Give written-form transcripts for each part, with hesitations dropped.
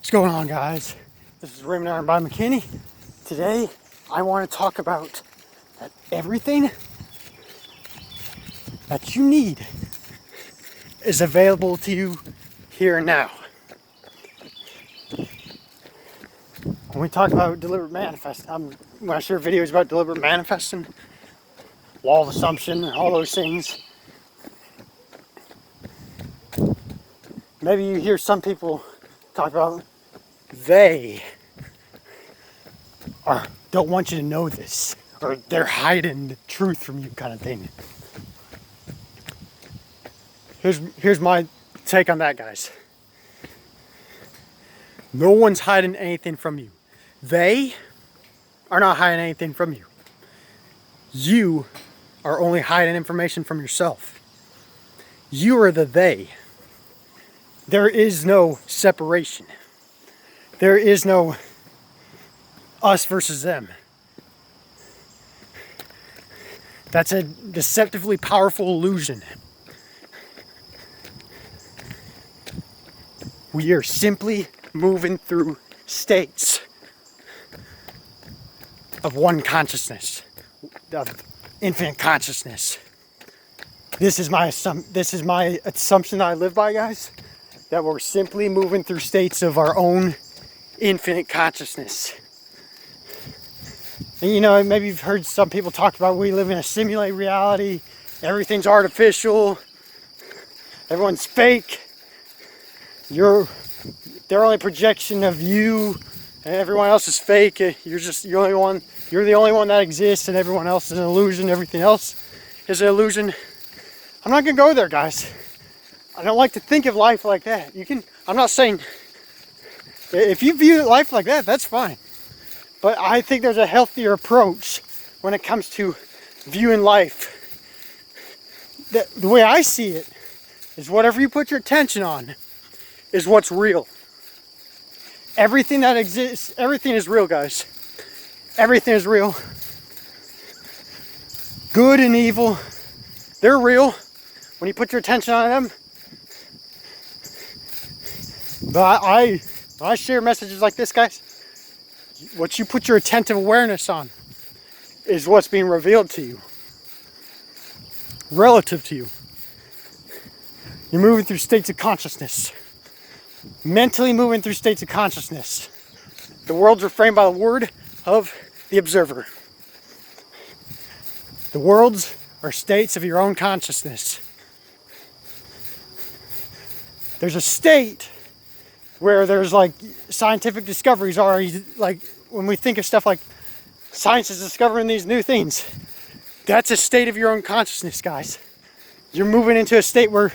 What's going on, guys? This is Raymond Iron by McKinney. Today, I want to talk about that everything that you need is available to you here and now. When we talk about deliberate manifesting, when I share videos about deliberate manifesting, law of assumption, and all those things, maybe you hear some people talk about they don't want you to know this, or they're hiding the truth from you, kind of thing. Here's my take on that, guys. No one's hiding anything from you. They are not hiding anything from you. You are only hiding information from yourself. You are the they. There is no separation. There is no us versus them. That's a deceptively powerful illusion. We are simply moving through states of one consciousness, of infinite consciousness. This is my assumption that I live by, guys, that we're simply moving through states of our own infinite consciousness. And you know, maybe you've heard some people talk about we live in a simulated reality, everything's artificial, everyone's fake, their only projection of you, and everyone else is fake. You're the only one that exists, and everyone else is an illusion, everything else is an illusion. I'm not gonna go there, guys. I don't like to think of life like that. I'm not saying, if you view life like that, that's fine. But I think there's a healthier approach when it comes to viewing life. The way I see it is whatever you put your attention on is what's real. Everything that exists, everything is real, guys. Everything is real. Good and evil, they're real when you put your attention on them. But when I share messages like this, guys, what you put your attentive awareness on is what's being revealed to you, relative to you. You're moving through states of consciousness, mentally moving through states of consciousness. The worlds are framed by the word of the observer. The worlds are states of your own consciousness. There's a state where there's like scientific discoveries already, like when we think of stuff like science is discovering these new things, that's a state of your own consciousness, guys. You're moving into a state where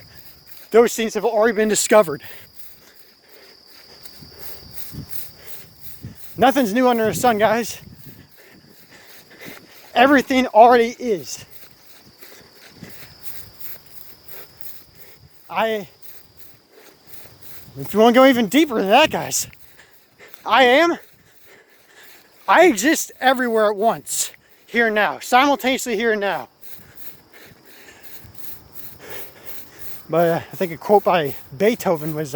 those things have already been discovered. Nothing's new under the sun, guys. Everything already is. If you want to go even deeper than that, guys, I exist everywhere at once, here and now, simultaneously here and now. But I think a quote by Beethoven was,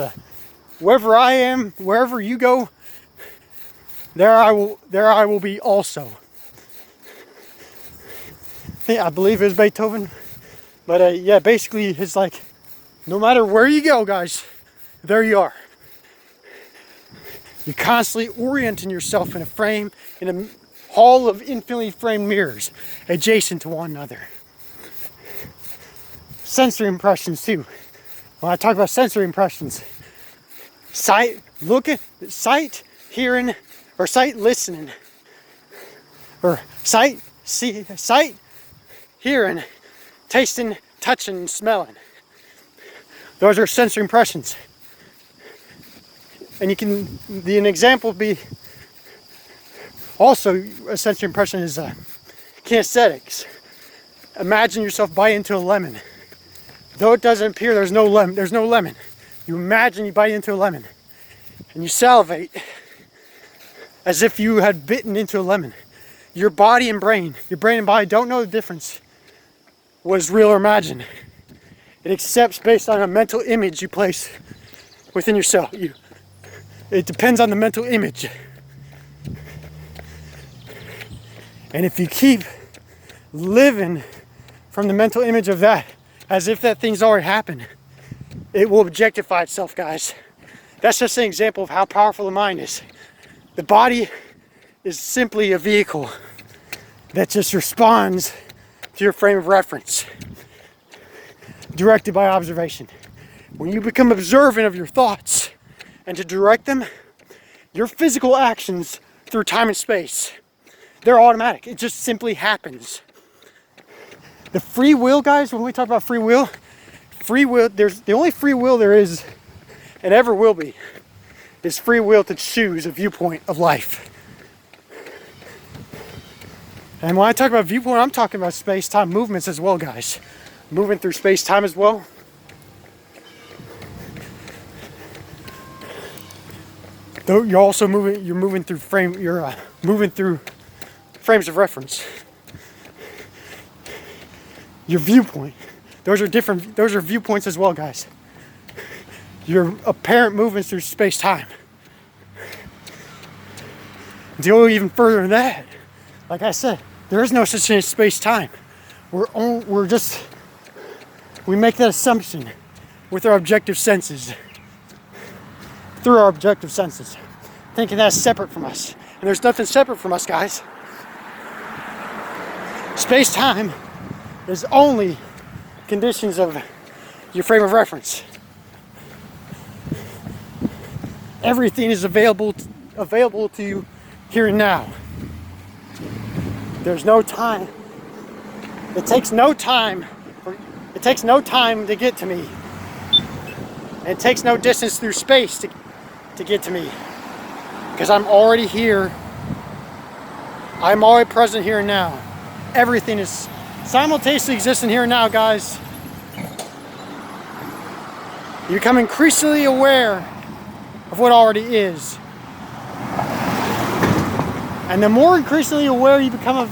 wherever I am, wherever you go, there I will be also. I believe it was Beethoven. But yeah, basically it's like, no matter where you go, guys, there you are. You're constantly orienting yourself in a frame, in a hall of infinitely framed mirrors, adjacent to one another. Sensory impressions too. When I talk about sensory impressions, sight, hearing, or sight, listening, or sight, hearing, tasting, touching, and smelling. Those are sensory impressions. And an example would be also a sensory impression is kinesthetics. Imagine yourself bite into a lemon. Though it doesn't appear there's no lemon. You imagine you bite into a lemon and you salivate as if you had bitten into a lemon. Your body and brain, your brain and body don't know the difference, what is real or imagined. It accepts based on a mental image you place within yourself. It depends on the mental image. And if you keep living from the mental image of that, as if that thing's already happened, it will objectify itself, guys. That's just an example of how powerful the mind is. The body is simply a vehicle that just responds to your frame of reference, directed by observation. When you become observant of your thoughts and to direct them, your physical actions through time and space, they're automatic. It just simply happens. The free will, guys, when we talk about free will, there's the only free will there is and ever will be is free will to choose a viewpoint of life. And when I talk about viewpoint, I'm talking about space-time movements as well, guys. Moving through space-time as well. Though you're also moving through frames of reference. Your viewpoint. Those are viewpoints as well, guys. Your apparent movements through space-time. To go even further than that, like I said, there is no such thing as space-time. We make that assumption with our objective senses. Through our objective senses. Thinking that's separate from us. And there's nothing separate from us, guys. Space-time is only conditions of your frame of reference. Everything is available to you here and now. There's no time. It takes no time to get to me. And it takes no distance through space to get to me. Because I'm already here. I'm already present here and now. Everything is simultaneously existing here and now, guys. You become increasingly aware of what already is. And the more increasingly aware you become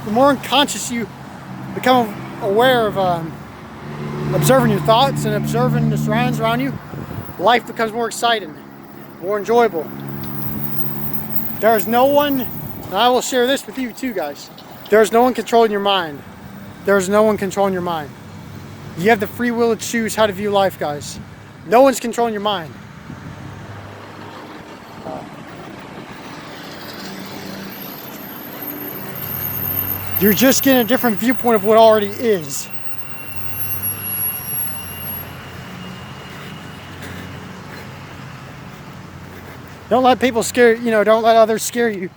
the more unconscious you become aware of observing your thoughts and observing the surroundings around you, life becomes more exciting, more enjoyable. There is no one, and I will share this with you too, guys. There is no one controlling your mind. There is no one controlling your mind. You have the free will to choose how to view life, guys. No one's controlling your mind. You're just getting a different viewpoint of what already is. Don't let people scare you, don't let others scare you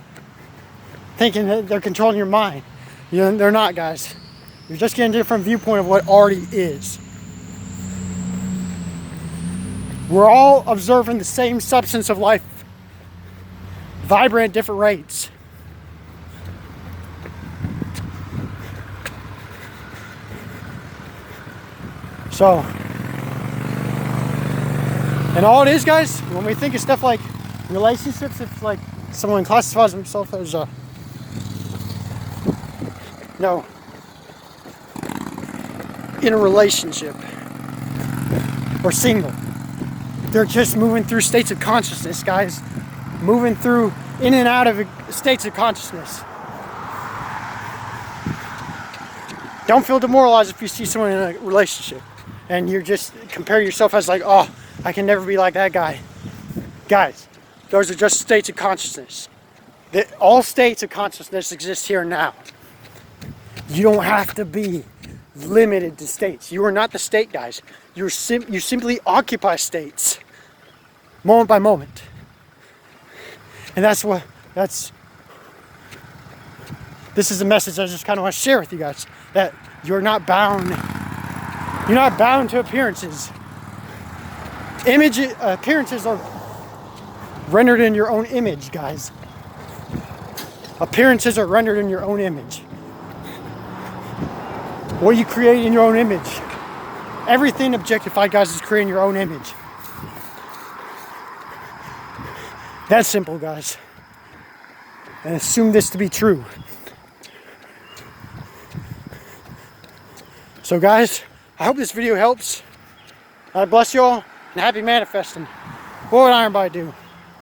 thinking that they're controlling your mind. They're not, guys. You're just getting a different viewpoint of what already is. We're all observing the same substance of life, vibrant at different rates. So, and all it is, guys, when we think of stuff like relationships, it's like someone classifies himself as in a relationship or single. They're just moving through states of consciousness, guys. Moving through in and out of states of consciousness. Don't feel demoralized if you see someone in a relationship and you're just compare yourself as like, oh, I can never be like that guy. Guys, those are just states of consciousness. All states of consciousness exist here and now. You don't have to be limited to states. You are not the state, guys. You simply occupy states, moment by moment. And this is a message I just kind of want to share with you guys, that you're not bound to appearances. Appearances are rendered in your own image, guys. Appearances are rendered in your own image. What you create in your own image. Everything objectified, guys, is creating your own image. That's simple, guys. And assume this to be true. So, guys, I hope this video helps. God bless you all, and happy manifesting. What would Iron Bite do?